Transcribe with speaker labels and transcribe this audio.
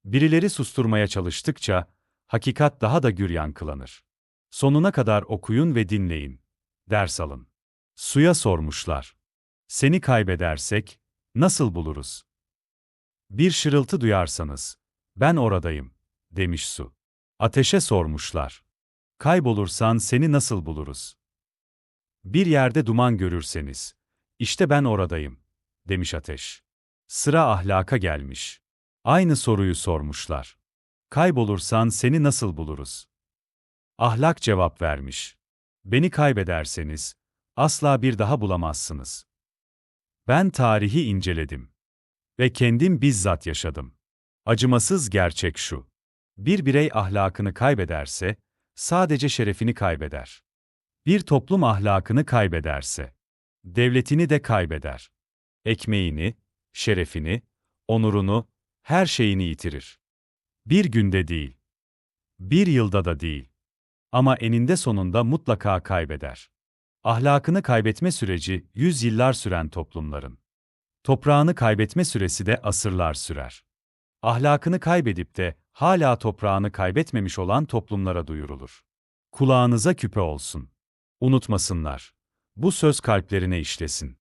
Speaker 1: Birileri susturmaya çalıştıkça, hakikat daha da gür yankılanır. Sonuna kadar okuyun ve dinleyin. Ders alın. Suya sormuşlar. Seni kaybedersek, nasıl buluruz? Bir şırıltı duyarsanız, ben oradayım, demiş su. Ateşe sormuşlar. Kaybolursan seni nasıl buluruz? Bir yerde duman görürseniz, işte ben oradayım, demiş ateş. Sıra ahlaka gelmiş. Aynı soruyu sormuşlar. Kaybolursan seni nasıl buluruz? Ahlak cevap vermiş. Beni kaybederseniz, asla bir daha bulamazsınız. Ben tarihi inceledim. Ve kendim bizzat yaşadım. Acımasız gerçek şu. Bir birey ahlakını kaybederse, sadece şerefini kaybeder. Bir toplum ahlakını kaybederse, devletini de kaybeder. Ekmeğini, şerefini, onurunu, her şeyini yitirir. Bir günde değil, bir yılda da değil. Ama eninde sonunda mutlaka kaybeder. Ahlakını kaybetme süreci 100 yıllar süren toplumların. Toprağını kaybetme süresi de asırlar sürer. Ahlakını kaybedip de hala toprağını kaybetmemiş olan toplumlara duyurulur. Kulağınıza küpe olsun. Unutmasınlar. Bu söz kalplerine işlesin.